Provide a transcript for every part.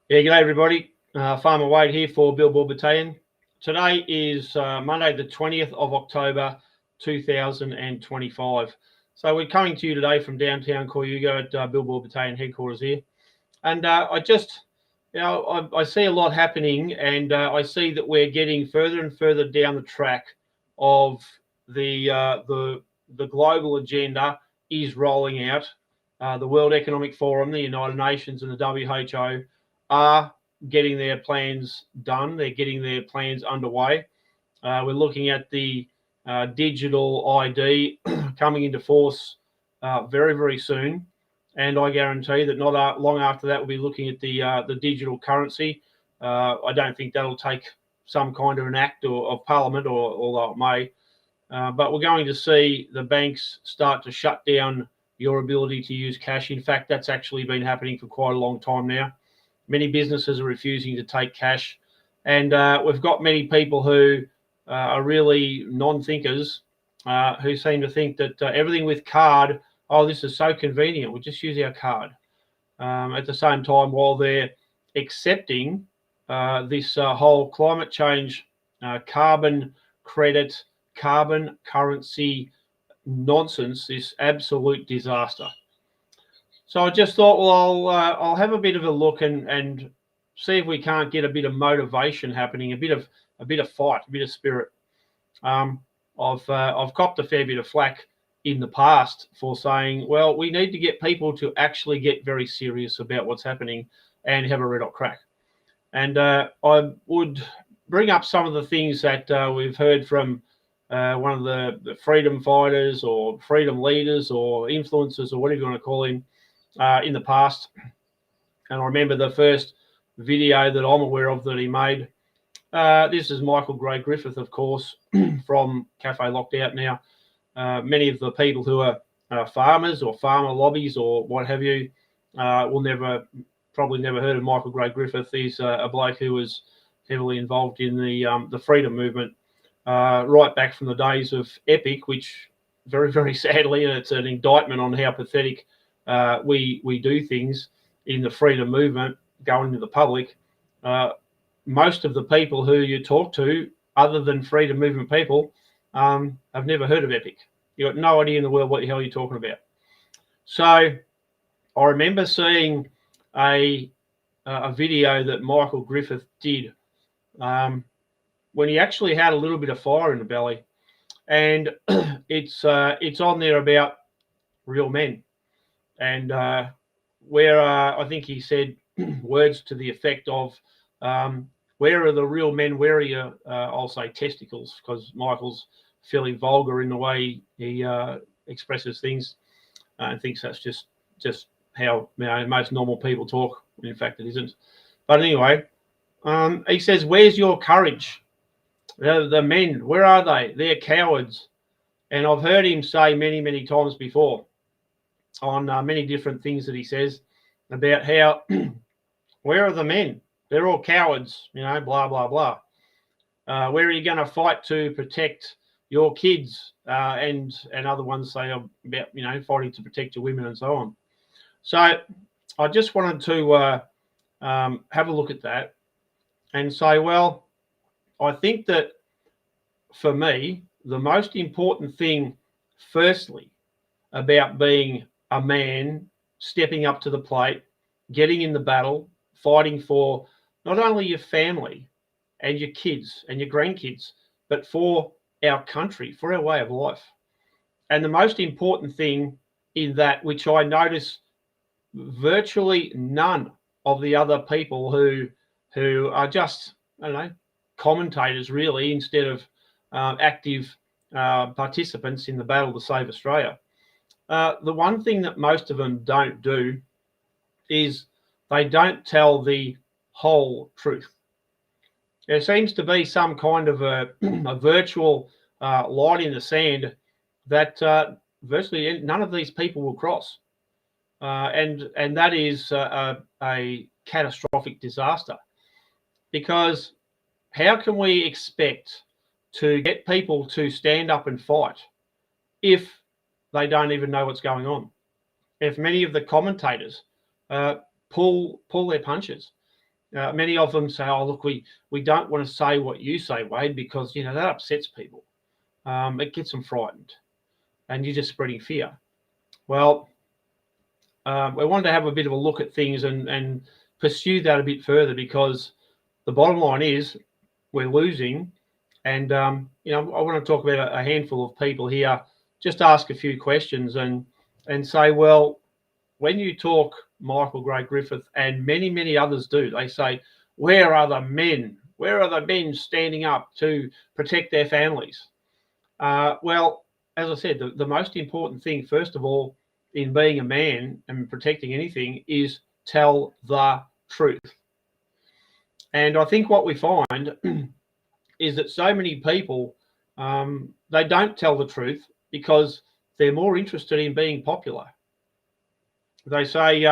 Yeah, g'day everybody. Farmer Wade here for Billboard Battalion. Today is Monday the 20th of October 2025. So we're coming to you today from downtown Cowardice at Billboard Battalion headquarters here. And I see a lot happening, and I see that we're getting further and further down the track of the global agenda is rolling out. The World Economic Forum, the United Nations, and the WHO are getting their plans done. They're getting their plans underway. We're looking at the digital ID coming into force very, very soon. And I guarantee that not long after that, we'll be looking at the digital currency. I don't think that'll take some kind of an act of Parliament, although it may. But we're going to see the banks start to shut down your ability to use cash. In fact, that's actually been happening for quite a long time now. Many businesses are refusing to take cash. And we've got many people who are really non-thinkers who seem to think that everything with card, oh, this is so convenient, we'll just use our card. At the same time, while they're accepting this whole climate change, carbon credit, carbon currency nonsense, this absolute disaster. So I just thought, well, I'll have a bit of a look and see if we can't get a bit of motivation happening, a bit of fight, a bit of spirit. I've copped a fair bit of flack in the past for saying, well, we need to get people to actually get very serious about what's happening and have a red hot crack. And I would bring up some of the things that we've heard from one of the freedom fighters or freedom leaders or influencers or whatever you want to call him in the past. And I remember the first video that I'm aware of that he made. This is Michael Gray Griffith, of course, from Cafe Locked Out now. Many of the people who are farmers or farmer lobbies or what have you will probably never heard of Michael Gray Griffith. He's a bloke who was heavily involved in the freedom movement right back from the days of Epic, which very, very sadly, and it's an indictment on how pathetic we do things in the freedom movement going to the public. Most of the people who you talk to, other than freedom movement people, have never heard of Epic. You've got no idea in the world what the hell you're talking about. So I remember seeing a video that Michael Griffith did when he actually had a little bit of fire in the belly, and it's on there about real men, and where I think he said words to the effect of, where are the real men? Where are your, I'll say testicles, because Michael's fairly vulgar in the way he expresses things, and thinks that's just how most normal people talk. In fact, it isn't. But anyway, he says, "Where's your courage? The men, where are they? They're cowards." And I've heard him say many, many times before on many different things that he says about how, where are the men? They're all cowards, blah, blah, blah. Where are you going to fight to protect your kids? And other ones say about, fighting to protect your women and so on. So I just wanted to have a look at that and say, well, I think that for me, the most important thing, firstly, about being a man, stepping up to the plate, getting in the battle, fighting for not only your family and your kids and your grandkids, but for our country, for our way of life. And the most important thing in that, which I notice virtually none of the other people who are just, commentators really, instead of active participants in the battle to save Australia. The one thing that most of them don't do is they don't tell the whole truth. There seems to be some kind of a virtual line in the sand that virtually none of these people will cross. And that is a catastrophic disaster, because how can we expect to get people to stand up and fight if they don't even know what's going on? If many of the commentators pull their punches, Many of them say, "Oh, look, we don't want to say what you say, Wade, because that upsets people. It gets them frightened, and you're just spreading fear." Well, we wanted to have a bit of a look at things and pursue that a bit further, because the bottom line is we're losing. And I want to talk about a handful of people here, just ask a few questions and say, well, when you talk Michael Gray Griffith, and many others do, they say, where are the men? Where are the men standing up to protect their families? Well, as I said, the most important thing, first of all, in being a man and protecting anything, is tell the truth. And I think what we find is that so many people, they don't tell the truth because they're more interested in being popular. They say,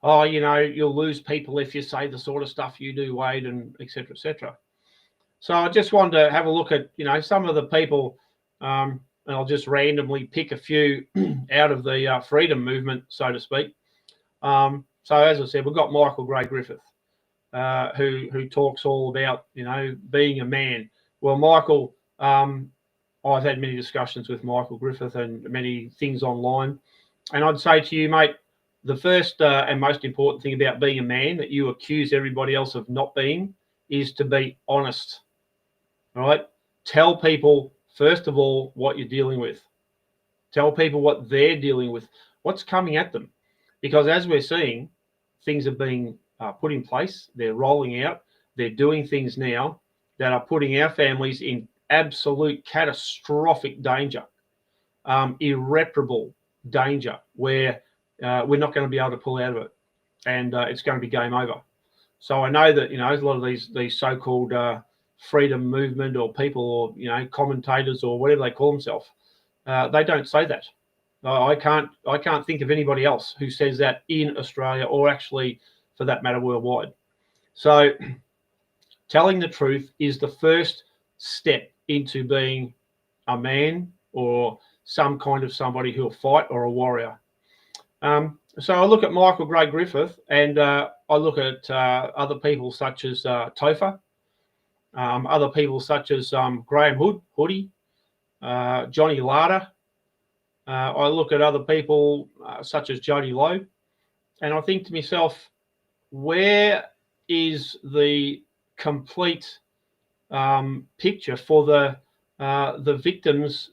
oh, you'll lose people if you say the sort of stuff you do, Wade, and et cetera, et cetera. So I just wanted to have a look at, some of the people, and I'll just randomly pick a few out of the freedom movement, so to speak. So as I said, we've got Michael Gray Griffith, who talks all about, being a man. Well, Michael, I've had many discussions with Michael Griffith and many things online. And I'd say to you, mate, the first and most important thing about being a man that you accuse everybody else of not being is to be honest. All right? Tell people, first of all, what you're dealing with. Tell people what they're dealing with, what's coming at them. Because as we're seeing, things are being put in place. They're rolling out. They're doing things now that are putting our families in absolute catastrophic danger, irreparable danger, where we're not going to be able to pull out of it, and it's going to be game over. So I know that a lot of these so-called freedom movement or people, or commentators or whatever they call themselves, they don't say that. I can't think of anybody else who says that in Australia, or actually, for that matter, worldwide. So telling the truth is the first step into being a man or some kind of somebody who'll fight, or a warrior. So I look at Michael Gray Griffith, and I look at other people such as Topher, other people such as Graham Hoodie, Johnny Larder. I look at other people such as Jody Lowe, and I think to myself, where is the complete picture for the victims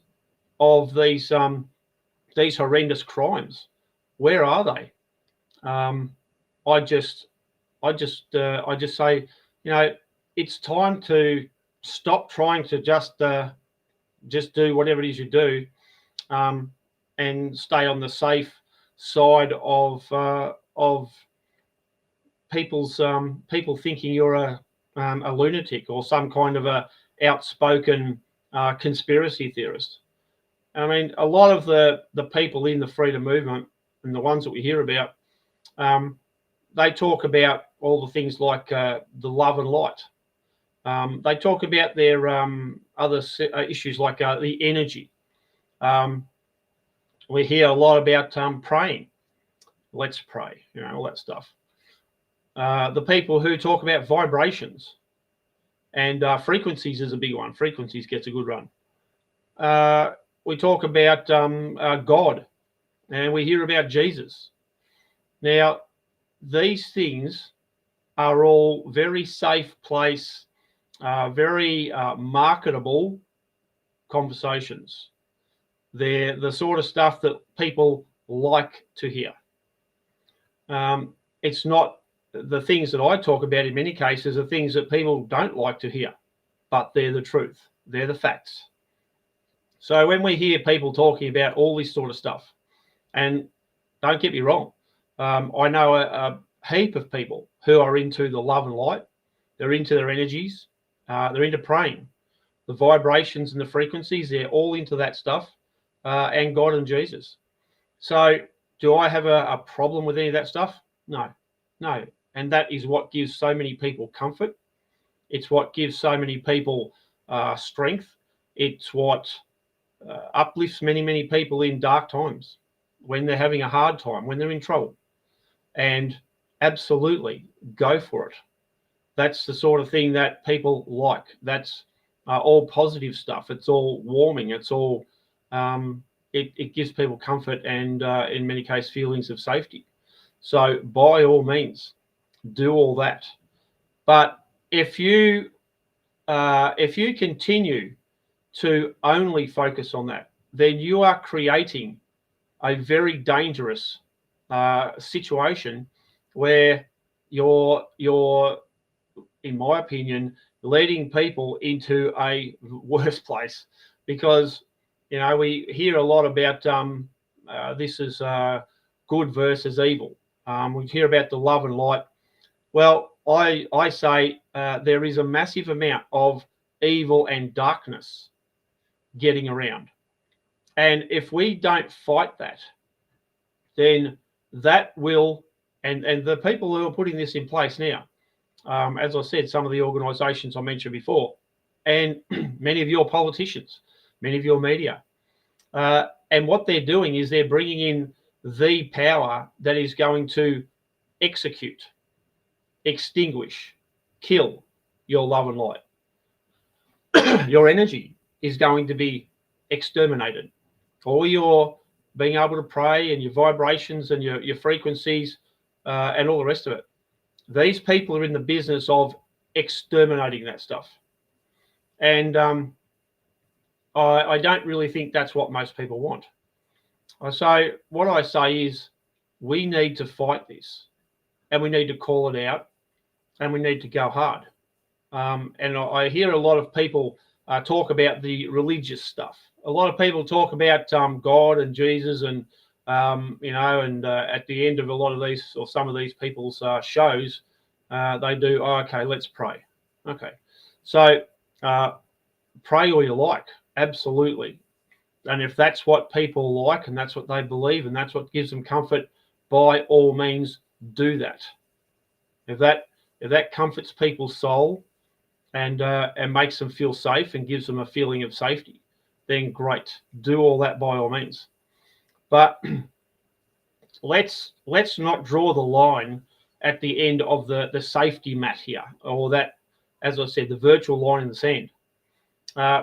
of these horrendous crimes? Where are they? I just say, it's time to stop trying to just do whatever it is you do, and stay on the safe side of people thinking you're a lunatic or some kind of a outspoken conspiracy theorist. I mean, a lot of the people in the freedom movement, and the ones that we hear about, they talk about all the things like the love and light. They talk about their other issues like the energy. We hear a lot about praying. Let's pray, all that stuff. The people who talk about vibrations and frequencies is a big one. Frequencies gets a good run. We talk about God, and we hear about Jesus. Now, these things are all very safe place, very marketable conversations. They're the sort of stuff that people like to hear. It's not the things that I talk about in many cases are things that people don't like to hear, but they're the truth. They're the facts. So when we hear people talking about all this sort of stuff, and don't get me wrong, I know a heap of people who are into the love and light. They're into their energies. They're into praying. The vibrations and the frequencies, they're all into that stuff, and God and Jesus. So do I have a problem with any of that stuff? No. And that is what gives so many people comfort. It's what gives so many people strength. It's what uplifts many people in dark times, when they're having a hard time, when they're in trouble. And absolutely go for it. That's the sort of thing that people like. That's all positive stuff. It's all warming. It's all it gives people comfort and in many cases feelings of safety. So by all means, do all that. But if you continue to only focus on that, then you are creating a very dangerous situation where you're, in my opinion, leading people into a worse place, because we hear a lot about this is good versus evil. We hear about the love and light. Well, I say there is a massive amount of evil and darkness getting around. And if we don't fight that, then that will, and the people who are putting this in place now, as I said, some of the organisations I mentioned before, and many of your politicians, many of your media, and what they're doing is they're bringing in the power that is going to execute, extinguish, kill your love and light. Your energy is going to be exterminated. All your being able to pray and your vibrations and your frequencies and all the rest of it. These people are in the business of exterminating that stuff. And I don't really think that's what most people want. What I say is we need to fight this, and we need to call it out, and we need to go hard. And I hear a lot of people talk about the religious stuff. A lot of people talk about God and Jesus, and at the end of a lot of these, or some of these people's shows, they do, okay, let's pray. Okay, so pray all you like, absolutely. And if that's what people like, and that's what they believe, and that's what gives them comfort, by all means, do that. If that comforts people's soul and makes them feel safe and gives them a feeling of safety, then great, do all that by all means. But let's not draw the line at the end of the safety mat here, or that, as I said, the virtual line in the sand,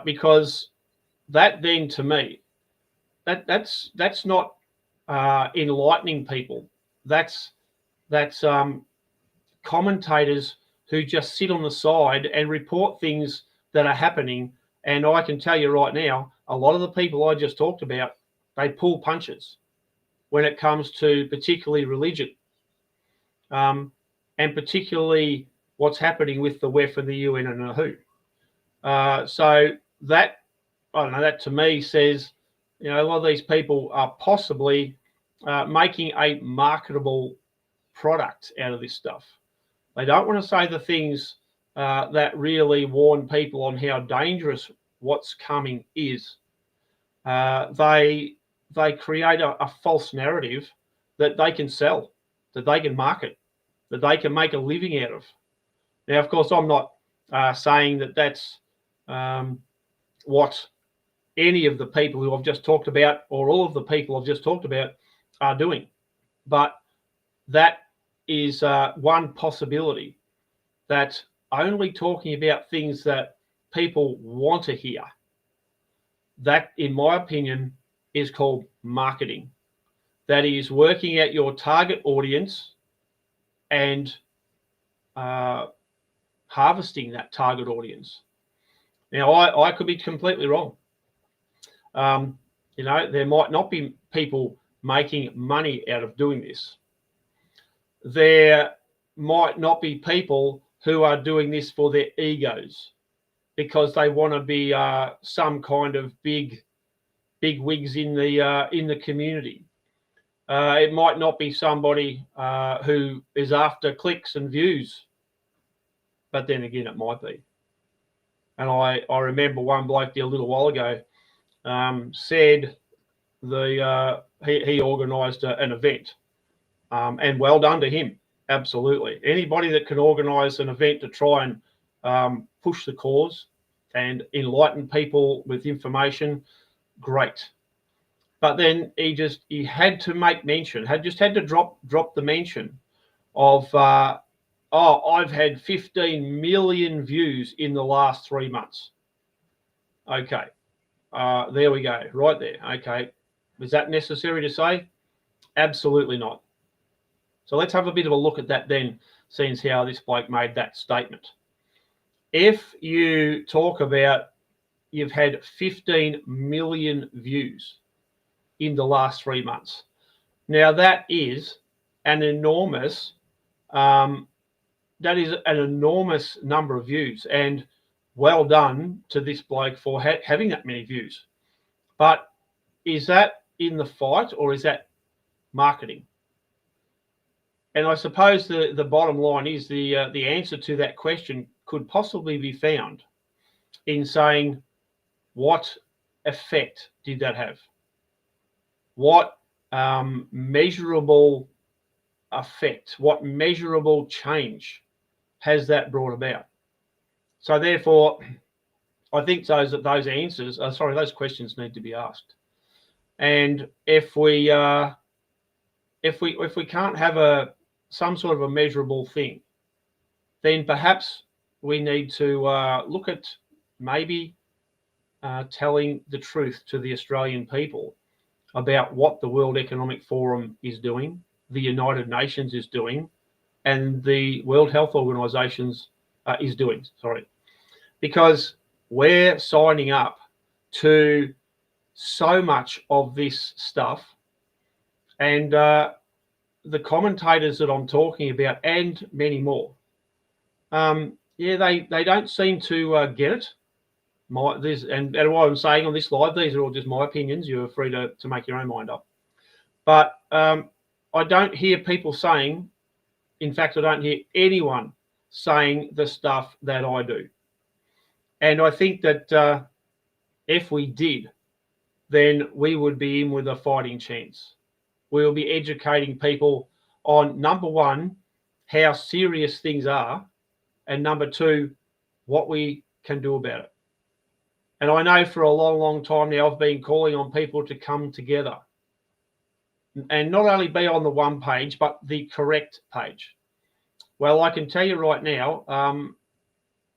because that then, to me, that's not enlightening people. That's commentators who just sit on the side and report things that are happening. And I can tell you right now, a lot of the people I just talked about, they pull punches when it comes to particularly religion, and particularly what's happening with the WEF and the UN and the WHO. So that, I don't know, that to me says, a lot of these people are possibly making a marketable product out of this stuff. They don't want to say the things that really warn people on how dangerous what's coming is. They create a false narrative that they can sell, that they can market, that they can make a living out of. Now, of course, I'm not saying that that's what any of the people who I've just talked about, or all of the people I've just talked about, are doing. But that is one possibility, that only talking about things that people want to hear, that, in my opinion, is called marketing. That is working out your target audience and harvesting that target audience. Now, I could be completely wrong. There might not be people making money out of doing this. There might not be people who are doing this for their egos, because they want to be some kind of big wigs in the community. It might not be somebody who is after clicks and views, but then again, it might be. And I remember one bloke there a little while ago said he organised an event, and well done to him. Absolutely. Anybody that can organise an event to try and push the cause and enlighten people with information, great. But then he had to make mention, had to drop the mention of oh, I've had 15 million views in the last 3 months. Okay, there we go, right there. Okay, is that necessary to say? Absolutely not. So let's have a bit of a look at that then, seeing how this bloke made that statement. If you talk about you've had 15 million views in the last 3 months, now that is an enormous number of views, and well done to this bloke for having that many views. But is that in the fight, or is that marketing? And I suppose the bottom line is the answer to that question could possibly be found in saying, what effect did that have? What measurable effect, what measurable change has that brought about? So therefore, I think those questions need to be asked. And if we can't have some sort of a measurable thing, then perhaps we need to look at maybe telling the truth to the Australian people about what the World Economic Forum is doing, the United Nations is doing, and the World Health Organization is doing. Because we're signing up to so much of this stuff, and the commentators that I'm talking about, and many more, they don't seem to get it. And what I'm saying on this live, these are all just my opinions. You're free to make your own mind up. But I don't hear people saying, in fact, I don't hear anyone saying the stuff that I do. And I think that if we did, then we would be in with a fighting chance. We'll be educating people on, number one, how serious things are, and number two, what we can do about it. And I know for a long, long time now, I've been calling on people to come together and not only be on the one page, but the correct page. Well, I can tell you right now,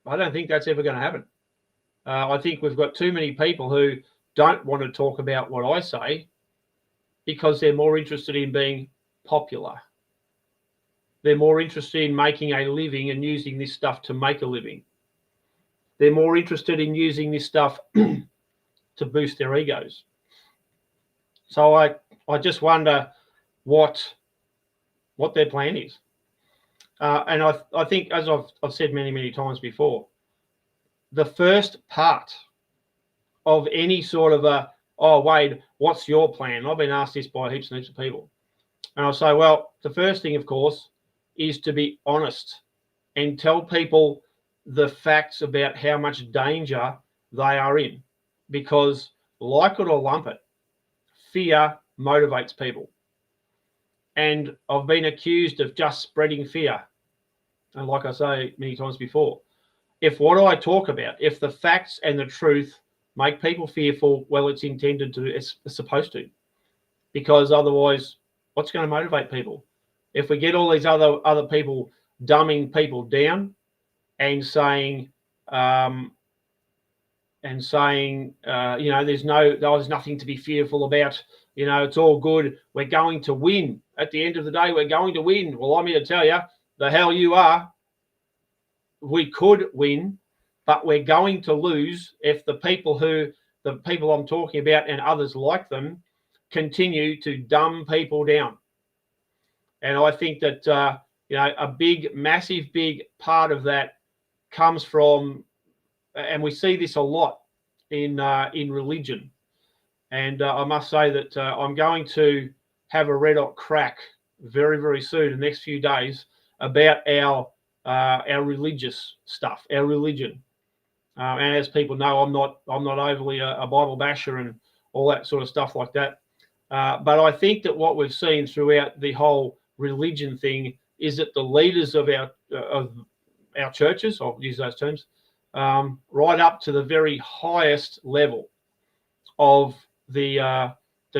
I don't think that's ever going to happen. I think we've got too many people who don't want to talk about what I say because they're more interested in being popular. They're more interested in making a living and using this stuff to make a living. They're more interested in using this stuff to boost their egos. So I just wonder what their plan is. And I think, as I've said many, many times before, the first part of any sort of Wade, what's your plan? I've been asked this by heaps and heaps of people. And I'll say, well, the first thing, of course, is to be honest and tell people the facts about how much danger they are in. Because, like it or lump it, fear motivates people. And I've been accused of just spreading fear. And like I say many times before, if what I talk about, if the facts and the truth make people fearful, well, it's intended to, it's supposed to. Because otherwise, what's going to motivate people? If we get all these other people dumbing people down and saying, there's nothing to be fearful about, it's all good, we're going to win. At the end of the day, we're going to win. Well, I'm here to tell you, the hell you are. We could win, but we're going to lose if the people I'm talking about and others like them continue to dumb people down. And I think that a big, massive, big part of that comes from, and we see this a lot in religion. And I must say that I'm going to have a red hot crack very, very soon, in the next few days, about our religious stuff, our religion. And as people know, I'm not overly a Bible basher and all that sort of stuff like that. But I think that what we've seen throughout the whole religion thing is that the leaders of our churches, I'll use those terms, right up to the very highest level of the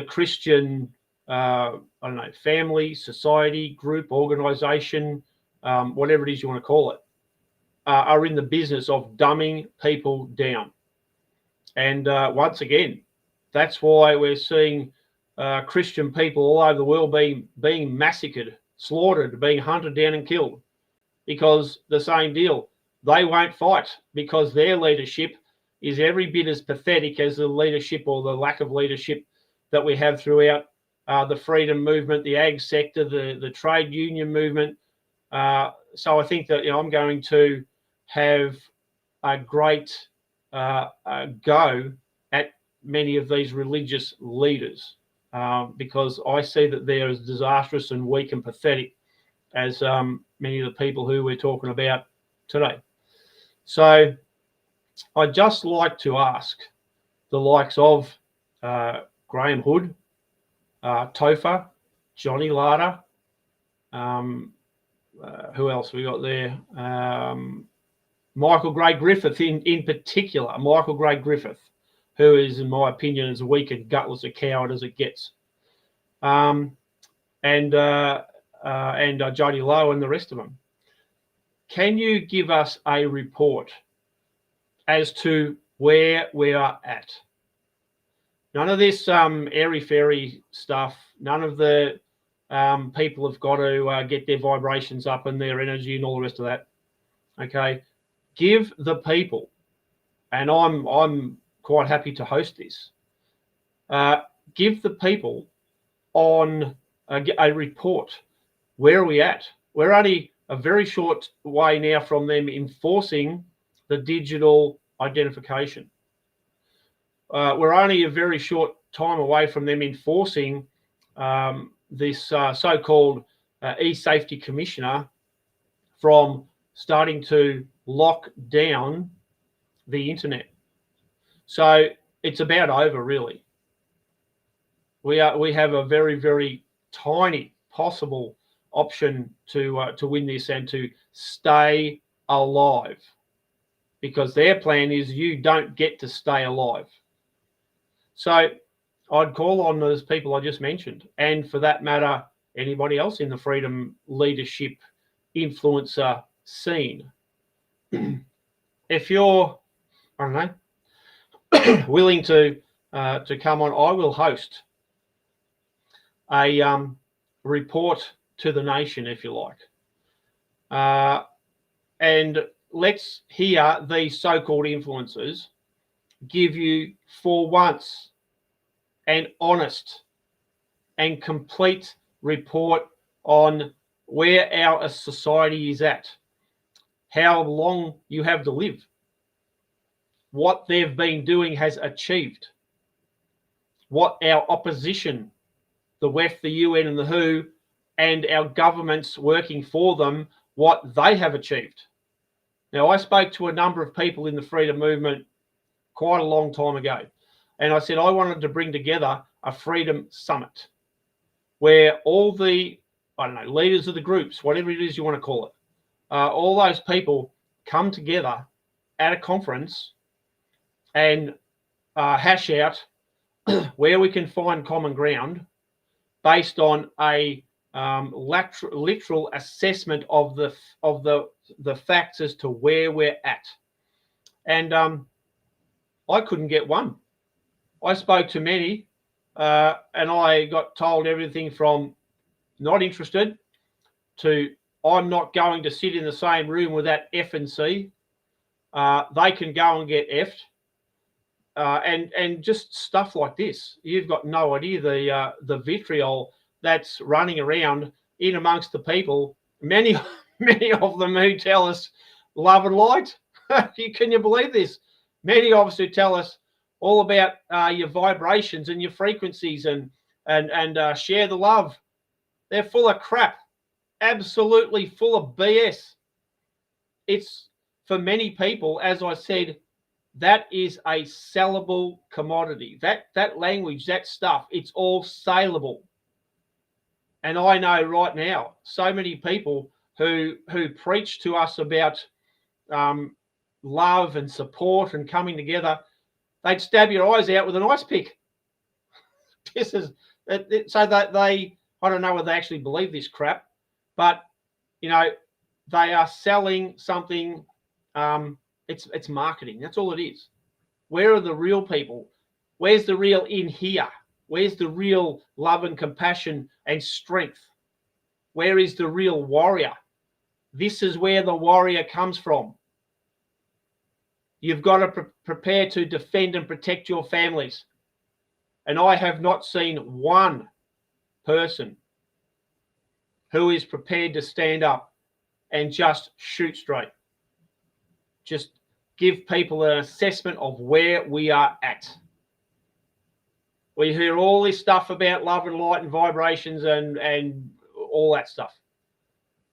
Christian, family, society, group, organization, whatever it is you want to call it, are in the business of dumbing people down. And once again, that's why we're seeing Christian people all over the world being massacred, slaughtered, being hunted down and killed, because the same deal. They won't fight because their leadership is every bit as pathetic as the leadership or the lack of leadership that we have throughout the freedom movement, the ag sector, the trade union movement. So I think that I'm going to have a great go at many of these religious leaders because I see that they're as disastrous and weak and pathetic as many of the people who we're talking about today. So I'd just like to ask the likes of Graham Hood, Topher, Johnny Larder, who else we got there? Michael Gray Griffith in particular, Michael Gray Griffith, who is, in my opinion, as weak and gutless a coward as it gets. And Jody Lowe and the rest of them. Can you give us a report as to where we are at? None of this airy-fairy stuff. None of the people have got to get their vibrations up and their energy and all the rest of that. Okay, give the people, and I'm quite happy to host this. Give the people on a report. Where are we at? We're only a very short way now from them enforcing the digital identification. We're only a very short time away from them enforcing this so-called e-safety commissioner from starting to lock down the internet. So it's about over, really. We have a very, very tiny possible option to win this and to stay alive, because their plan is you don't get to stay alive. So I'd call on those people I just mentioned, and for that matter, anybody else in the freedom leadership influencer scene. If you're, I don't know, willing to come on, I will host a report to the nation, if you like. And let's hear these so-called influencers give you, for once, an honest and complete report on where our society is at, how long you have to live, what they've been doing has achieved, what our opposition, the WEF, the UN and the WHO, and our governments working for them, what they have achieved. Now, I spoke to a number of people in the freedom movement quite a long time ago, and I said I wanted to bring together a freedom summit where all the, I don't know, leaders of the groups, whatever it is you want to call it, all those people come together at a conference and hash out where we can find common ground based on a literal assessment of the facts as to where we're at. And I couldn't get one. I spoke to many, and I got told everything from not interested to I'm not going to sit in the same room with that F and C. They can go and get F'd. And just stuff like this. You've got no idea the vitriol that's running around in amongst the people. Many of them who tell us love and light. Can you believe this? Many of us who tell us all about your vibrations and your frequencies and share the love. They're full of crap, absolutely full of BS. It's, for many people, as I said, that is a sellable commodity. That language, that stuff, it's all saleable. And I know right now so many people who preach to us about love and support and coming together, they'd stab your eyes out with an ice pick. This is so that they, I don't know whether they actually believe this crap, but they are selling something. It's marketing. That's all it is. Where are the real people? Where's the real in here? Where's the real love and compassion and strength? Where is the real warrior? This is where the warrior comes from. You've got to prepare to defend and protect your families. And I have not seen one person who is prepared to stand up and just shoot straight. Just give people an assessment of where we are at. We hear all this stuff about love and light and vibrations and all that stuff.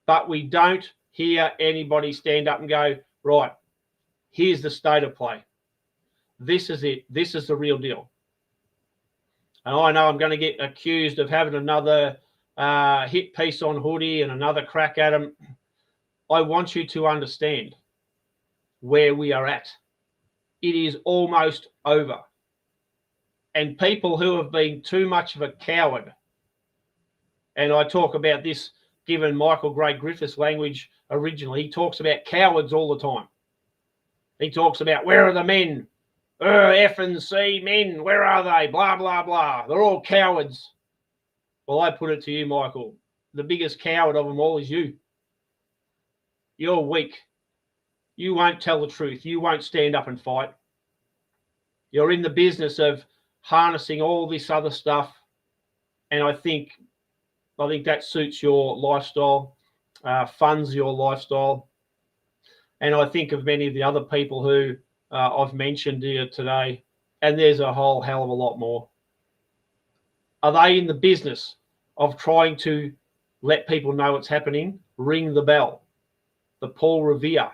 But we don't hear anybody stand up and go, right, here's the state of play. This is it. This is the real deal. And I know I'm going to get accused of having another hit piece on Hoodie and another crack at him. I want you to understand where we are at. It is almost over. And people who have been too much of a coward, and I talk about this given Michael Gray Griffith's language originally, he talks about cowards all the time. He talks about, where are the men? F and C men, where are they? Blah, blah, blah. They're all cowards. Well, I put it to you, Michael, the biggest coward of them all is you. You're weak. You won't tell the truth. You won't stand up and fight. You're in the business of harnessing all this other stuff. And I think that suits your lifestyle, funds your lifestyle. And I think of many of the other people who I've mentioned here today, and there's a whole hell of a lot more. Are they in the business of trying to let people know what's happening? Ring the bell. The Paul Revere.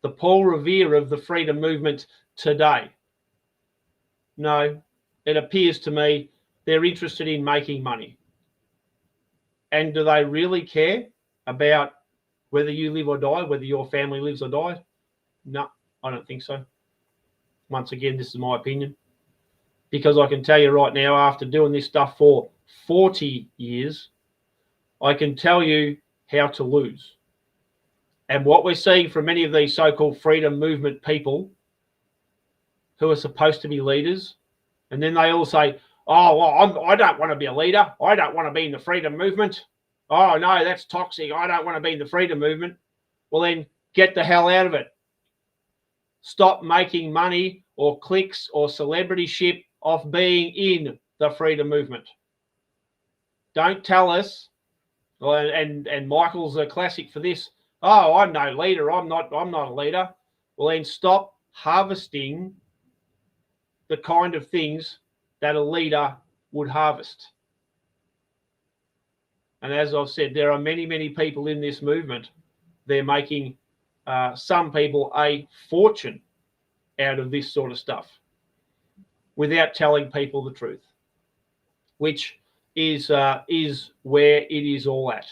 The Paul Revere of the freedom movement today. No, it appears to me they're interested in making money. And do they really care about whether you live or die, whether your family lives or dies? No, I don't think so. Once again, this is my opinion. Because I can tell you right now, after doing this stuff for 40 years, I can tell you how to lose. And what we're seeing from many of these so-called freedom movement people who are supposed to be leaders, and then they all say, oh, well, I don't want to be a leader. I don't want to be in the freedom movement. Oh, no, that's toxic. I don't want to be in the freedom movement. Well, then get the hell out of it. Stop making money or clicks or celebrityship off being in the freedom movement. Don't tell us, and Michael's a classic for this, oh, I'm no leader. I'm not a leader. Well, then stop harvesting the kind of things that a leader would harvest. And as I've said, there are many, many people in this movement. They're making some people a fortune out of this sort of stuff without telling people the truth, which is where it is all at.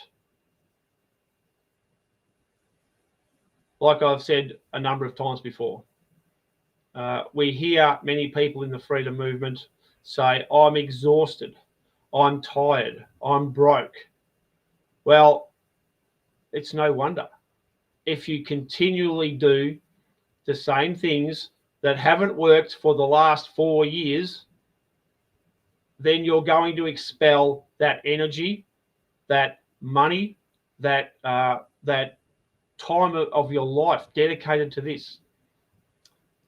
Like I've said a number of times before, we hear many people in the freedom movement say, I'm exhausted, I'm tired, I'm broke. Well, it's no wonder. If you continually do the same things that haven't worked for the last 4 years, then you're going to expel that energy, that money, that time of your life dedicated to this.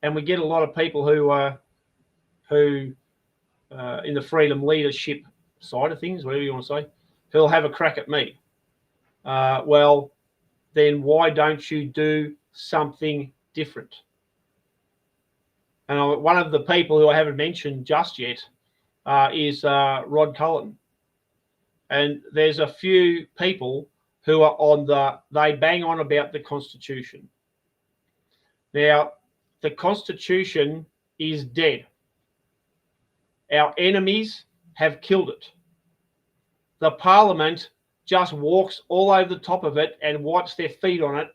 And we get a lot of people who in the freedom leadership side of things, whatever you want to say, who'll have a crack at me. Well, then why don't you do something different? And one of the people who I haven't mentioned just yet is Rod Cullen. And there's a few people who are they bang on about the Constitution. Now, the Constitution is dead. Our enemies have killed it. The Parliament just walks all over the top of it and wipes their feet on it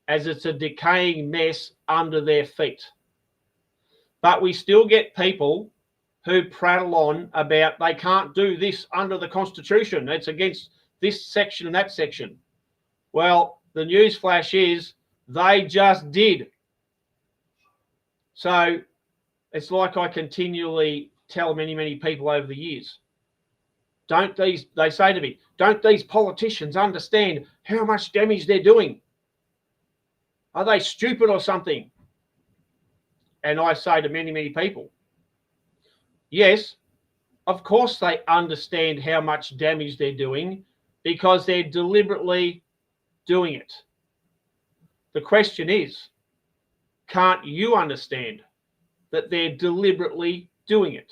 as it's a decaying mess under their feet. But we still get people who prattle on about they can't do this under the Constitution. It's against this section and that section. Well, the news flash is they just did. So it's like I continually tell many, many people over the years, they say to me, don't these politicians understand how much damage they're doing? Are they stupid or something? And I say to many, many people, yes, of course they understand how much damage they're doing because they're deliberately doing it. The question is, can't you understand that they're deliberately doing it?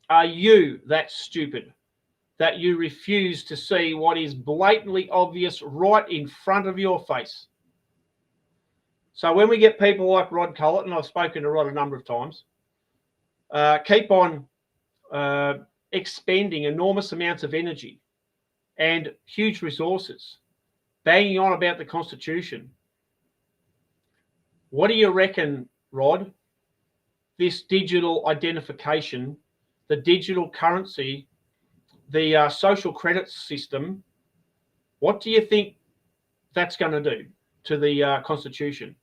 Are you that stupid that you refuse to see what is blatantly obvious right in front of your face? So when we get people like Rod Collett, and I've spoken to Rod a number of times, keep on expending enormous amounts of energy and huge resources, banging on about the Constitution. What do you reckon, Rod, this digital identification, the digital currency, the social credit system, what do you think that's going to do to the Constitution?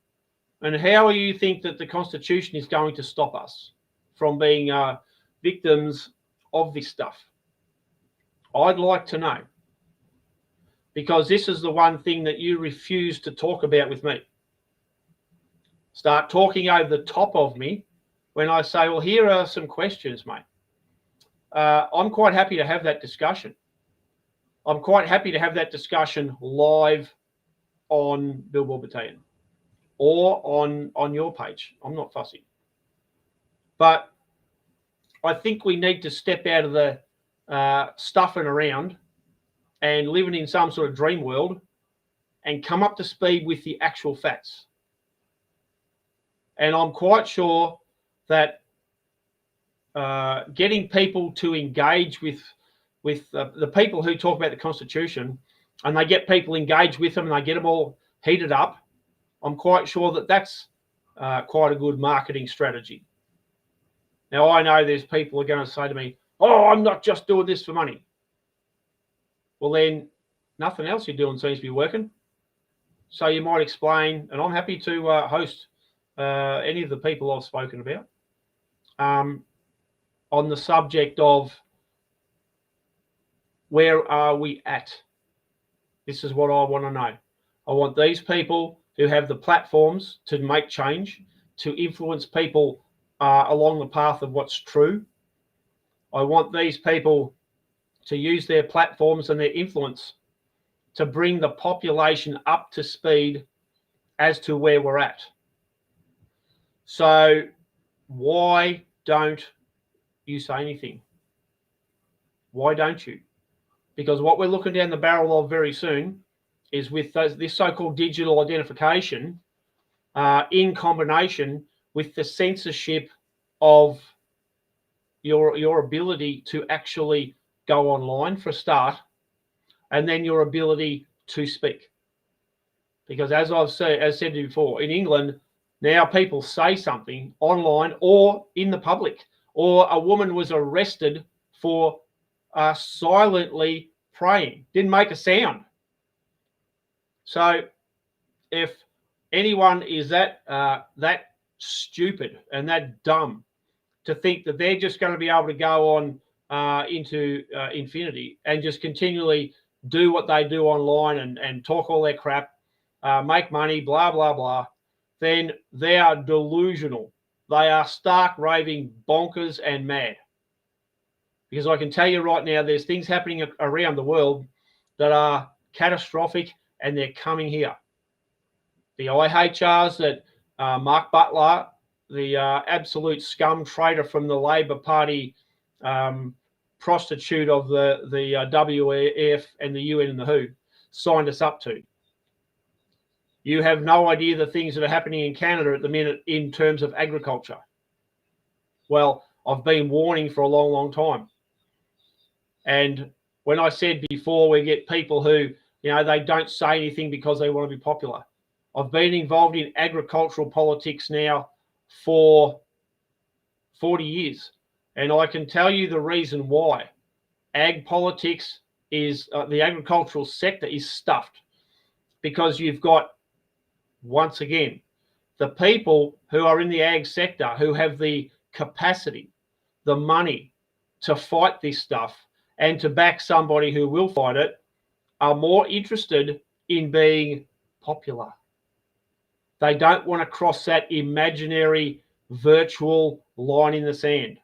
And how do you think that the Constitution is going to stop us from being victims of this stuff? I'd like to know, because this is the one thing that you refuse to talk about with me. Start talking over the top of me when I say, well, here are some questions, mate. I'm quite happy to have that discussion. I'm quite happy to have that discussion live on Billboard Battalion or on your page. I'm not fussy. But I think we need to step out of the stuffing around and living in some sort of dream world and come up to speed with the actual facts. And I'm quite sure that getting people to engage with the people who talk about the Constitution, and they get people engaged with them and they get them all heated up, I'm quite sure that that's quite a good marketing strategy. Now, I know there's people who are going to say to me, oh, I'm not just doing this for money. Well, then nothing else you're doing seems to be working. So you might explain, and I'm happy to host any of the people I've spoken about on the subject of where are we at? This is what I want to know. I want these people who have the platforms to make change, to influence people along the path of what's true. I want these people to use their platforms and their influence to bring the population up to speed as to where we're at. So why don't you say anything? Why don't you? Because what we're looking down the barrel of very soon is with this so-called digital identification in combination with the censorship of your ability to actually go online for a start, and then your ability to speak. Because as I've said before, in England, now people say something online or in the public, or a woman was arrested for silently praying, didn't make a sound. So if anyone is that stupid and that dumb to think that they're just going to be able to go on into infinity and just continually do what they do online and talk all their crap, make money, blah, blah, blah, then they are delusional. They are stark raving bonkers and mad. Because I can tell you right now, there's things happening around the world that are catastrophic, and they're coming here. The IHRs that Mark Butler, the absolute scum traitor from the Labor Party, prostitute of the WEF and the UN and the WHO, signed us up to. You have no idea the things that are happening in Canada at the minute in terms of agriculture. Well, I've been warning for a long, long time. And when I said before, we get people who, they don't say anything because they want to be popular. I've been involved in agricultural politics now for 40 years. And I can tell you the reason why. Ag politics is, the agricultural sector is stuffed because you've got, once again, the people who are in the ag sector who have the capacity, the money to fight this stuff and to back somebody who will fight it are more interested in being popular. They don't want to cross that imaginary virtual line in the sand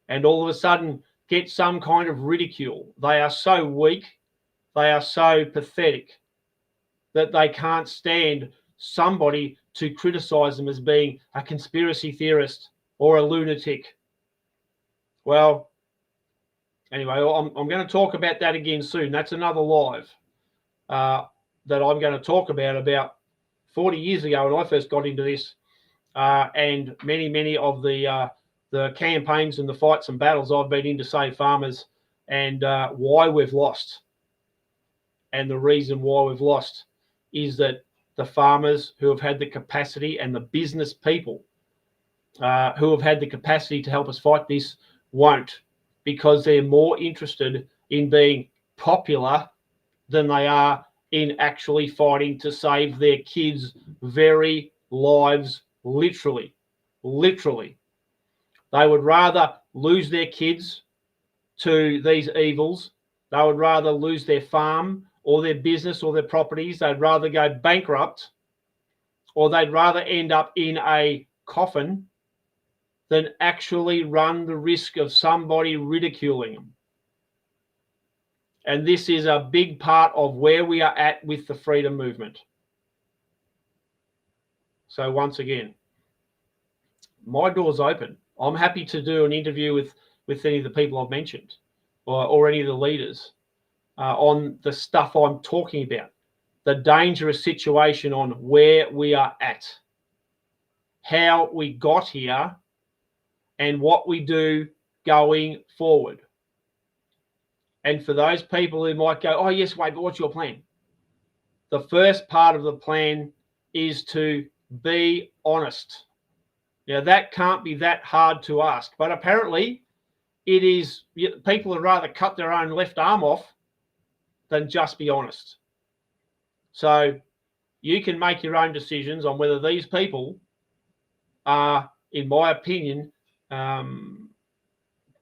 and all of a sudden get some kind of ridicule. They are so weak, they are so pathetic that they can't stand somebody to criticize them as being a conspiracy theorist or a lunatic. Well, anyway, I'm going to talk about that again soon. That's another live that I'm going to talk about 40 years ago when I first got into this, and many of the campaigns and the fights and battles I've been in to save farmers, and why we've lost. And the reason why we've lost is that the farmers who have had the capacity and the business people who have had the capacity to help us fight this won't, because they're more interested in being popular than they are in actually fighting to save their kids' very lives, literally. They would rather lose their kids to these evils. They would rather lose their farm or their business or their properties. They'd rather go bankrupt, or they'd rather end up in a coffin than actually run the risk of somebody ridiculing them. And this is a big part of where we are at with the freedom movement. So once again, my door's open. I'm happy to do an interview with any of the people I've mentioned, or any of the leaders on the stuff I'm talking about, the dangerous situation on where we are at, how we got here, and what we do going forward. And for those people who might go, oh, yes, wait, but what's your plan? The first part of the plan is to be honest. Now, that can't be that hard to ask, but apparently it is. People would rather cut their own left arm off than just be honest. So you can make your own decisions on whether these people are, in my opinion,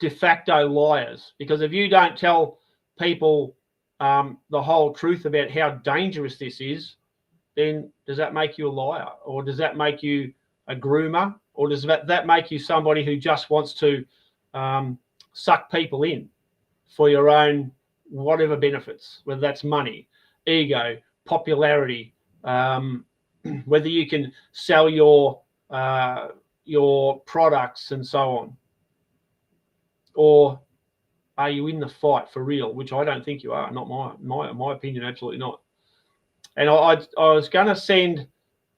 de facto liars. Because if you don't tell people the whole truth about how dangerous this is, then does that make you a liar? Or does that make you a groomer? Or does that make you somebody who just wants to suck people in for your own whatever benefits, whether that's money, ego, popularity, whether you can sell your products and so on? Or are you in the fight for real? Which I don't think you are. Not my opinion, absolutely not. And I was going to send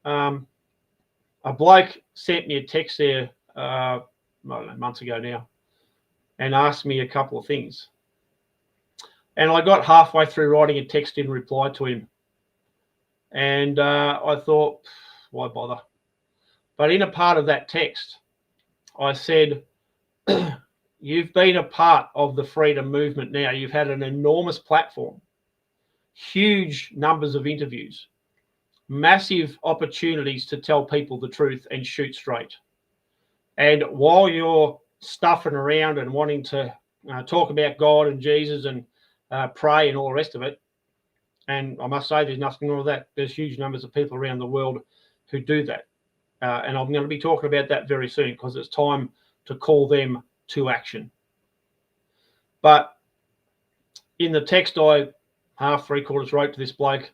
a bloke sent me a text there, I don't know, months ago now, and asked me a couple of things. And I got halfway through writing a text in reply to him, and I thought, why bother? But in a part of that text, I said, you've been a part of the freedom movement now. You've had an enormous platform, huge numbers of interviews, massive opportunities to tell people the truth and shoot straight. And while you're stuffing around and wanting to talk about God and Jesus and pray and all the rest of it, and I must say there's nothing wrong with that. There's huge numbers of people around the world who do that. And I'm going to be talking about that very soon, because it's time to call them to action. But in the text I half, three-quarters wrote to this bloke,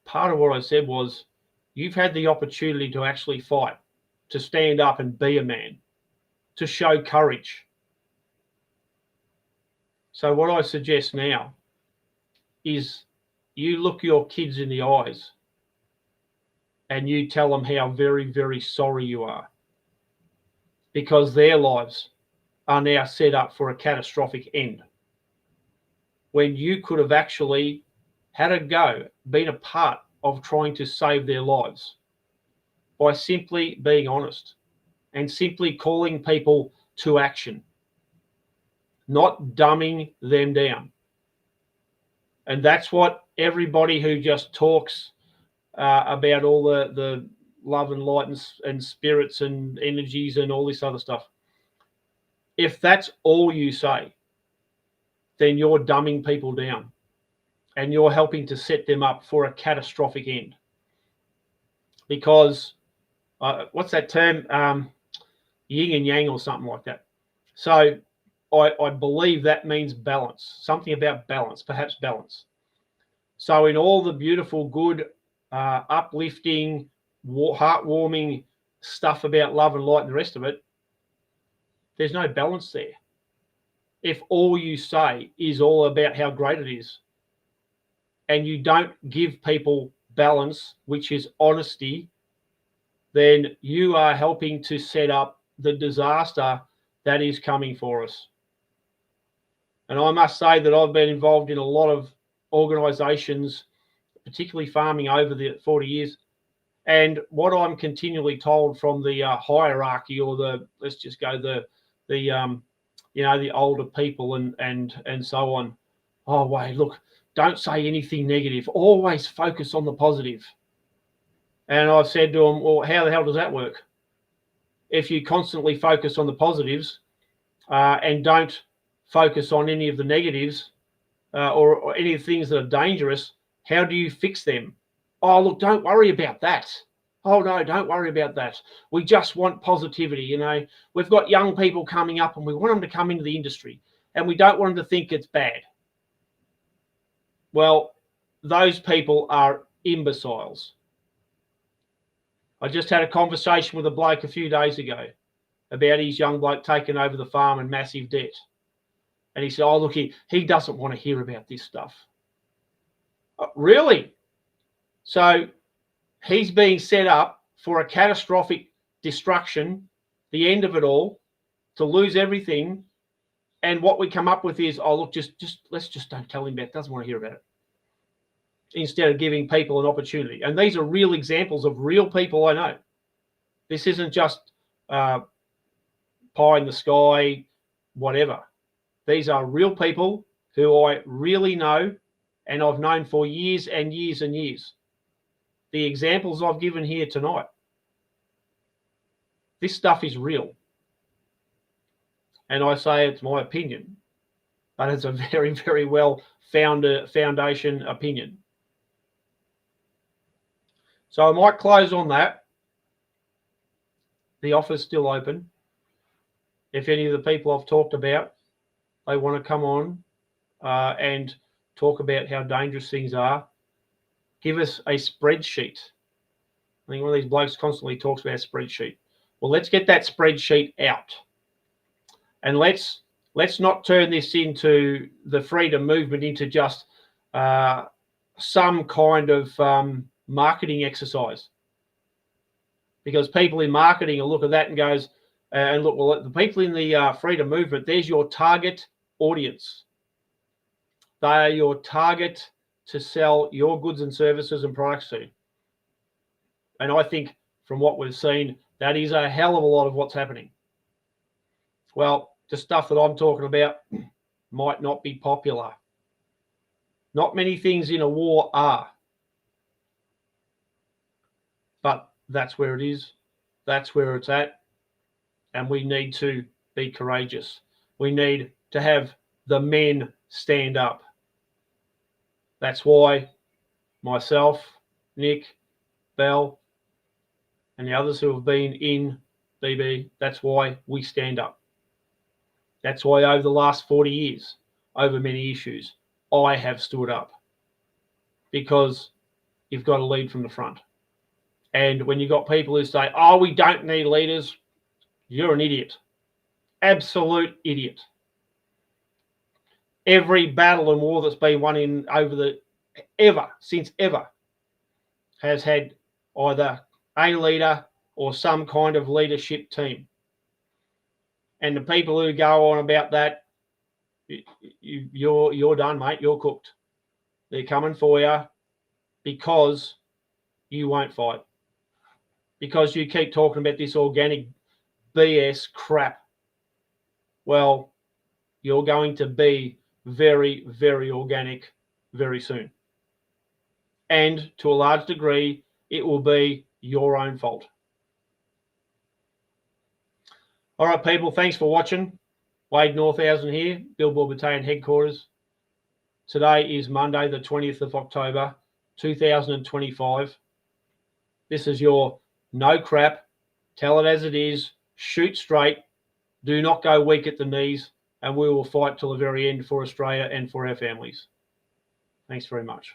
part of what I said was, you've had the opportunity to actually fight, to stand up and be a man, to show courage. So what I suggest now is you look your kids in the eyes and you tell them how very, very sorry you are, because their lives are now set up for a catastrophic end, when you could have actually had a go, been a part of trying to save their lives by simply being honest and simply calling people to action, not dumbing them down. And that's what everybody who just talks about all the love and light and spirits and energies and all this other stuff. If that's all you say, then you're dumbing people down and you're helping to set them up for a catastrophic end. Because what's that term? Yin and yang or something like that. So I believe that means balance, something about balance, perhaps balance. So in all the beautiful, good, uplifting, heartwarming stuff about love and light and the rest of it, there's no balance there. If all you say is all about how great it is, and you don't give people balance, which is honesty, then you are helping to set up the disaster that is coming for us. And I must say that I've been involved in a lot of organisations, particularly farming over the 40 years. And what I'm continually told from the hierarchy, or let's just go the older people and so on. Oh, wait, look, don't say anything negative. Always focus on the positive. And I've said to them, well, how the hell does that work? If you constantly focus on the positives and don't focus on any of the negatives or any of the things that are dangerous, how do you fix them? Oh, look, don't worry about that. Oh, no, don't worry about that. We just want positivity. We've got young people coming up and we want them to come into the industry and we don't want them to think it's bad. Well, those people are imbeciles. I just had a conversation with a bloke a few days ago about his young bloke taking over the farm and massive debt. And he said, oh, look, he doesn't want to hear about this stuff. Really? So he's being set up for a catastrophic destruction, the end of it all, to lose everything. And what we come up with is, oh, look, let's just don't tell him about it. Doesn't want to hear about it. Instead of giving people an opportunity. And these are real examples of real people I know. This isn't just pie in the sky, whatever. These are real people who I really know and I've known for years and years and years. The examples I've given here tonight, this stuff is real. And I say it's my opinion, but it's a very, very well foundation opinion. So I might close on that. The offer's still open. If any of the people I've talked about, they want to come on and talk about how dangerous things are, give us a spreadsheet. I think one of these blokes constantly talks about a spreadsheet. Well, let's get that spreadsheet out. And let's not turn this into the freedom movement into just some kind of marketing exercise. Because people in marketing will look at that and goes, and look, well, the people in the freedom movement, there's your target audience. They are your target to sell your goods and services and products to. And I think from what we've seen, that is a hell of a lot of what's happening. Well, the stuff that I'm talking about might not be popular. Not many things in a war are. But that's where it is. That's where it's at. And we need to be courageous. We need to have the men stand up. That's why myself, Nick, Bell, and the others who have been in BB, that's why we stand up. That's why over the last 40 years, over many issues, I have stood up. Because you've got to lead from the front. And when you've got people who say, oh, we don't need leaders, you're an idiot. Absolute idiot. Every battle and war that's been won since ever, has had either a leader or some kind of leadership team. And the people who go on about that, you're done, mate. You're cooked. They're coming for you because you won't fight. Because you keep talking about this organic BS crap. Well, you're going to be very, very organic very soon. And to a large degree, it will be your own fault. All right, people, thanks for watching. Wade Northhausen here, Billboard Battalion headquarters. Today is Monday, the 20th of October, 2025. This is your no crap, tell it as it is, shoot straight, do not go weak at the knees, and we will fight till the very end for Australia and for our families. Thanks very much.